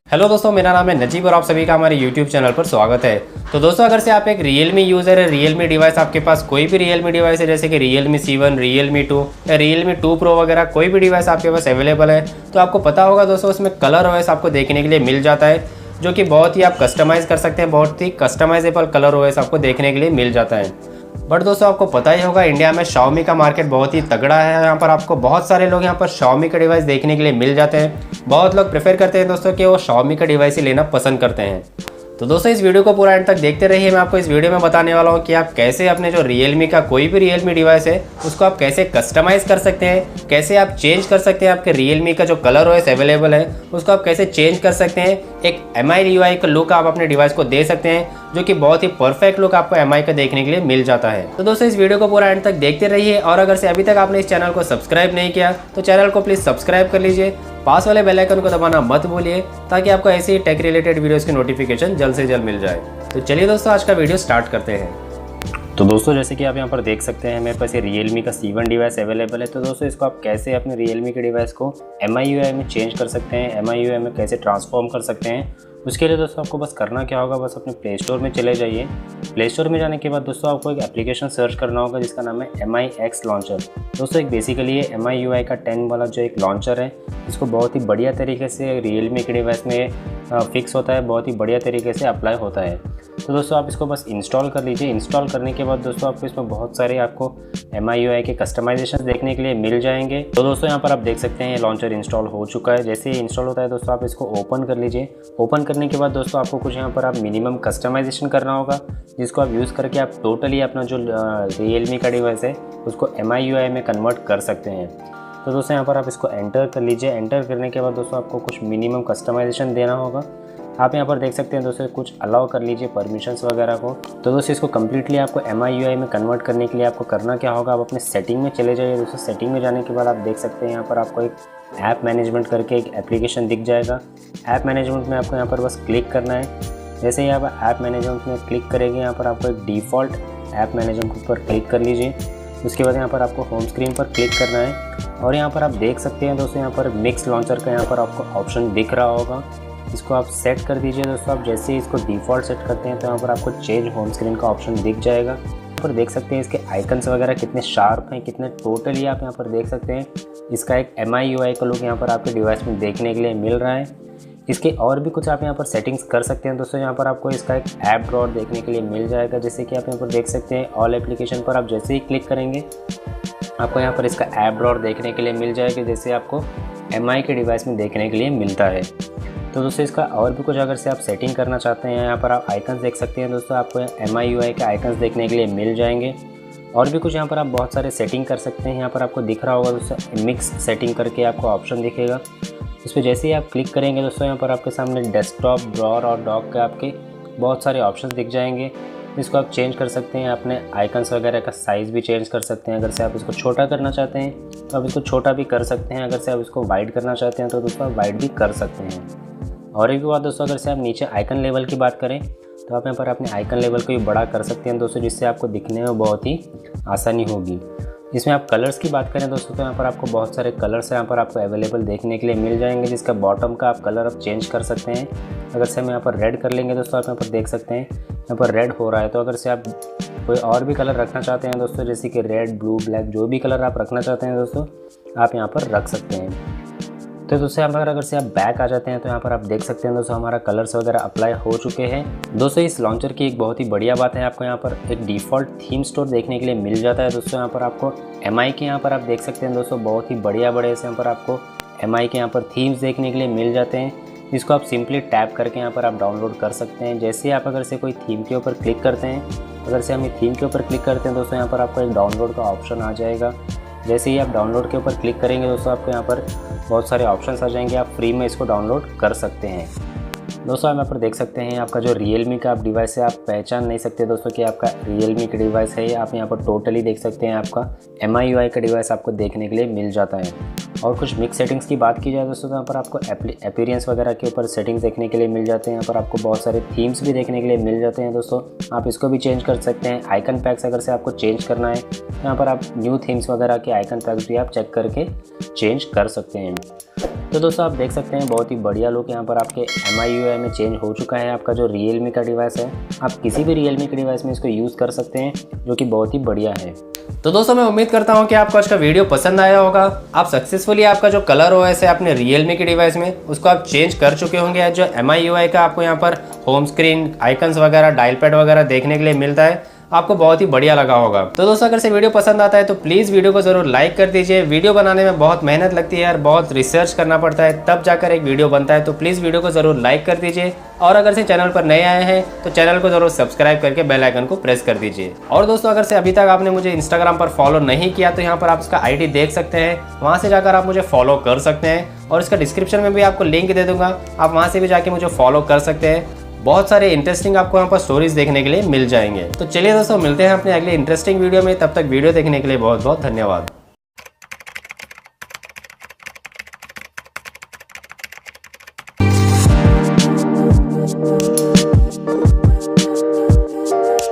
Hello दोस्तों, मेरा नाम है नजीब और आप सभी का हमारे YouTube चैनल पर स्वागत है। तो दोस्तों, अगर से आप एक Realme यूज़र है, Realme डिवाइस आपके पास कोई भी Realme डिवाइस है जैसे कि Realme C1, Realme 2 या Realme 2 Pro वगैरह कोई भी डिवाइस आपके पास अवेलेबल है, तो आपको पता होगा दोस्तों उसमें कलर ओएस आपको देखने के लिए मिल जाता है, जो कि बहुत ही आप कस्टमाइज़ कर सकते हैं। बहुत ही कस्टमाइजेबल कलर ओएस आपको देखने के लिए मिल जाता है। बट दोस्तों, आपको पता ही होगा इंडिया में Xiaomi का मार्केट बहुत ही तगड़ा है। यहाँ पर आपको बहुत सारे लोग यहाँ पर Xiaomi का डिवाइस देखने के लिए मिल जाते हैं। बहुत लोग प्रेफर करते हैं दोस्तों कि वो Xiaomi का डिवाइस ही लेना पसंद करते हैं। तो दोस्तों, इस वीडियो को पूरा एंड तक देखते रहिए। मैं आपको इस वीडियो में बताने वाला हूँ कि आप कैसे अपने जो Realme का कोई भी Realme डिवाइस है उसको आप कैसे कस्टमाइज़ कर सकते हैं, कैसे आप चेंज कर सकते हैं। आपके Realme का जो कलर ओएस अवेलेबल है उसको आप कैसे चेंज कर सकते हैं। एक MIUI का लुक आप अपने डिवाइस को दे सकते हैं, जो कि बहुत ही परफेक्ट लुक आपको MI का देखने के लिए मिल जाता है। तो दोस्तों, इस वीडियो को पूरा एंड तक देखते रहिए। और अगर से अभी तक आपने इस चैनल को सब्सक्राइब नहीं किया तो चैनल को प्लीज़ सब्सक्राइब कर लीजिए। पास वाले बेल आइकन को दबाना मत भूलिए, ताकि आपको ऐसे ही टेक रिलेटेड वीडियोस की नोटिफिकेशन जल्द से जल्द मिल जाए। तो चलिए दोस्तों, आज का वीडियो स्टार्ट करते हैं। तो दोस्तों, जैसे कि आप यहाँ पर देख सकते हैं मेरे पास ये Realme का C1 डिवाइस अवेलेबल है। तो दोस्तों, इसको आप कैसे अपने Realme के डिवाइस को MIUI में चेंज कर सकते हैं, MIUI में कैसे ट्रांसफॉर्म कर सकते हैं, उसके लिए दोस्तों आपको बस करना क्या होगा, बस अपने प्ले स्टोर में चले जाइए। प्ले स्टोर में जाने के बाद दोस्तों आपको एक एप्लीकेशन सर्च करना होगा जिसका नाम है MIX लॉन्चर। दोस्तों, एक बेसिकली ये MIUI का 10 वाला जो एक लॉन्चर है, इसको बहुत ही बढ़िया तरीके से Realme के डिवाइस में फिक्स होता है, बहुत ही बढ़िया तरीके से अप्लाई होता है। तो दोस्तों, आप इसको बस इंस्टॉल कर लीजिए। इंस्टॉल करने के बाद दोस्तों आपको इसमें बहुत सारे आपको MIUI के कस्टमाइजेशन देखने के लिए मिल जाएंगे। तो दोस्तों, यहाँ पर आप देख सकते हैं ये लॉन्चर इंस्टॉल हो चुका है। जैसे ही इंस्टॉल होता है दोस्तों, आप इसको ओपन कर लीजिए। ओपन करने के बाद दोस्तों आपको कुछ यहाँ पर आप मिनिमम कस्टमाइजेशन करना होगा, जिसको आप यूज़ करके आप टोटली अपना जो Realme का डिवाइस है उसको MIUI में कन्वर्ट कर सकते हैं। तो दोस्तों, यहाँ पर आप इसको एंटर कर लीजिए। एंटर करने के बाद दोस्तों आपको कुछ मिनिमम कस्टमाइजेशन देना होगा। आप यहाँ पर देख सकते हैं दोस्तों, कुछ अलाउ कर लीजिए परमिशंस वगैरह को। तो दोस्तों, इसको कम्प्लीटली आपको MIUI में कन्वर्ट करने के लिए आपको करना क्या होगा, आप अपने सेटिंग में चले जाइए। दोस्तों, सेटिंग में जाने के बाद आप देख सकते हैं यहाँ पर आपको एक ऐप मैनेजमेंट करके एक एप्लीकेशन दिख जाएगा। ऐप मैनेजमेंट में आपको यहाँ पर बस क्लिक करना है। जैसे ही आप ऐप मैनेजमेंट में क्लिक करेंगे, यहाँ पर आपको एक डिफ़ॉल्ट ऐप मैनेजमेंट पर क्लिक कर लीजिए। उसके बाद यहाँ पर आपको होम स्क्रीन पर क्लिक करना है और यहाँ पर आप देख सकते हैं दोस्तों, यहाँ पर मिक्स लॉन्चर का यहाँ पर आपको ऑप्शन दिख रहा होगा। इसको आप सेट कर दीजिए। दोस्तों, आप जैसे ही इसको डिफ़ॉल्ट सेट करते हैं तो यहाँ पर आपको चेंज होम स्क्रीन का ऑप्शन दिख जाएगा। यहाँ पर देख सकते हैं इसके आइकन्स वगैरह कितने शार्प हैं, कितने टोटली आप यहाँ पर देख सकते हैं। इसका एक MIUI का लुक यहाँ पर आपके डिवाइस में देखने के लिए मिल रहा है। इसके और भी कुछ आप यहाँ पर सेटिंग्स कर सकते हैं। दोस्तों, यहाँ पर आपको इसका एक ऐप ड्रॉअर देखने के लिए मिल जाएगा। जैसे कि आप यहाँ पर देख सकते हैं, ऑल एप्लीकेशन पर आप जैसे ही क्लिक करेंगे आपको यहाँ पर इसका ऐप ड्रॉअर देखने के लिए मिल जाएगा, जैसे आपको MI के डिवाइस में देखने के लिए मिलता है। तो दोस्तों, इसका और भी कुछ अगर से आप सेटिंग करना चाहते हैं, यहाँ पर आप आइकन्स देख सकते हैं। दोस्तों, आपको MIUI के आइकन्स देखने के लिए मिल जाएंगे। और भी कुछ यहाँ पर आप बहुत सारे सेटिंग कर सकते हैं। यहाँ पर आपको दिख रहा होगा दोस्तों, मिक्स सेटिंग करके आपको ऑप्शन दिखेगा। इस पर जैसे ही आप क्लिक करेंगे दोस्तों, यहाँ पर आपके सामने डेस्कटॉप, ड्रॉअर और डॉक के आपके बहुत सारे ऑप्शंस दिख जाएंगे। इसको आप चेंज कर सकते हैं, अपने आइकन्स वगैरह का साइज़ भी चेंज कर सकते हैं। अगर से आप इसको छोटा करना चाहते हैं तो आप इसको छोटा भी कर सकते हैं। अगर से आप इसको वाइड करना चाहते हैं तो दोस्तों आप वाइड भी कर सकते हैं। और एक बात दोस्तों, अगर से आप नीचे आइकन लेवल की बात करें तो आप यहाँ पर अपने आइकन लेवल को भी बड़ा कर सकते हैं दोस्तों, जिससे आपको दिखने में बहुत ही आसानी होगी। इसमें आप कलर्स की बात करें दोस्तों, तो यहाँ पर आपको बहुत सारे कलर्स यहाँ पर आपको अवेलेबल देखने के लिए मिल जाएंगे, जिसका बॉटम का आप कलर आप चेंज कर सकते हैं। अगर से हम यहाँ पर रेड कर लेंगे दोस्तों, आप यहाँ पर देख सकते हैं यहाँ पर रेड हो रहा है। तो अगर से आप कोई और भी कलर रखना चाहते हैं दोस्तों, जैसे कि रेड, ब्लू, ब्लैक, जो भी कलर आप रखना चाहते हैं दोस्तों आप यहाँ पर रख सकते हैं। तो दोस्तों, यहाँ पर अगर से आप बैक आ जाते हैं तो यहाँ पर आप देख सकते हैं दोस्तों, हमारा कलर्स वगैरह अप्लाई हो चुके हैं। दोस्तों, इस लॉन्चर की एक बहुत ही बढ़िया बात है, आपको यहाँ पर एक डिफ़ॉल्ट थीम स्टोर देखने के लिए मिल जाता है। दोस्तों, यहाँ पर आपको MI के यहाँ पर आप देख सकते हैं दोस्तों, बहुत ही बढ़िया बड़े से यहाँ पर आपको MI के यहाँ पर थीम्स देखने के लिए मिल जाते हैं। इसको आप सिंपली टैप करके यहाँ पर आप डाउनलोड कर सकते हैं। जैसे ही आप अगर से कोई थीम के ऊपर क्लिक करते हैं, अगर से हम ये थीम के ऊपर क्लिक करते हैं दोस्तों, यहाँ पर आपको एक डाउनलोड का ऑप्शन आ जाएगा। जैसे ही आप डाउनलोड के ऊपर क्लिक करेंगे दोस्तों, आपको यहाँ पर बहुत सारे ऑप्शंस आ जाएंगे, आप फ्री में इसको डाउनलोड कर सकते हैं। दोस्तों, आप यहाँ पर देख सकते हैं आपका जो Realme का आप डिवाइस है, आप पहचान नहीं सकते दोस्तों कि आपका Realme का डिवाइस है। आप यहाँ पर टोटली देख सकते हैं आपका MIUI का डिवाइस आपको देखने के लिए मिल जाता है। और कुछ मिक्स सेटिंग्स की बात की जाए दोस्तों तो यहाँ पर आपको अपीयरेंस वगैरह के ऊपर सेटिंग्स देखने के लिए मिल जाते हैं। यहाँ पर आपको बहुत सारे थीम्स भी देखने के लिए मिल जाते हैं दोस्तों, आप इसको भी चेंज कर सकते हैं। आइकन पैक्स अगर से आपको चेंज करना है तो यहाँ पर आप न्यू थीम्स वगैरह के आइकन पैक्स भी आप चेक करके चेंज कर सकते हैं। तो दोस्तों आप देख सकते हैं बहुत ही बढ़िया लुक यहाँ पर आपके MIUI में चेंज हो चुका है। आपका जो Realme का डिवाइस है, आप किसी भी Realme के डिवाइस में इसको यूज़ कर सकते हैं, जो कि बहुत ही बढ़िया है। तो दोस्तों मैं उम्मीद करता हूं कि आपको आज का वीडियो पसंद आया होगा। आप सक्सेसफुली आपका जो कलर OS है अपने Realme के डिवाइस में उसको आप चेंज कर चुके होंगे। जो MIUI का आपको यहाँ पर होम स्क्रीन आइकन्स वगैरह डायल पैड वगैरह देखने के लिए मिलता है, आपको बहुत ही बढ़िया लगा होगा। तो दोस्तों अगर से वीडियो पसंद आता है तो प्लीज़ वीडियो को ज़रूर लाइक कर दीजिए। वीडियो बनाने में बहुत मेहनत लगती है यार, बहुत रिसर्च करना पड़ता है तब जाकर एक वीडियो बनता है, तो प्लीज़ वीडियो को ज़रूर लाइक कर दीजिए। और अगर से चैनल पर नए आए हैं तो चैनल को ज़रूर सब्सक्राइब करके बेल आइकन को प्रेस कर दीजिए। और दोस्तों अगर से अभी तक आपने मुझे इंस्टाग्राम पर फॉलो नहीं किया तो यहाँ पर आप इसका ID देख सकते हैं, वहाँ से जाकर आप मुझे फॉलो कर सकते हैं। और इसका डिस्क्रिप्शन में भी आपको लिंक दे दूंगा, आप वहाँ से भी जाके मुझे फॉलो कर सकते हैं। बहुत सारे इंटरेस्टिंग आपको यहाँ पर स्टोरीज देखने के लिए मिल जाएंगे। तो चलिए दोस्तों मिलते हैं अपने अगले इंटरेस्टिंग वीडियो में, तब तक वीडियो देखने के लिए बहुत बहुत धन्यवाद।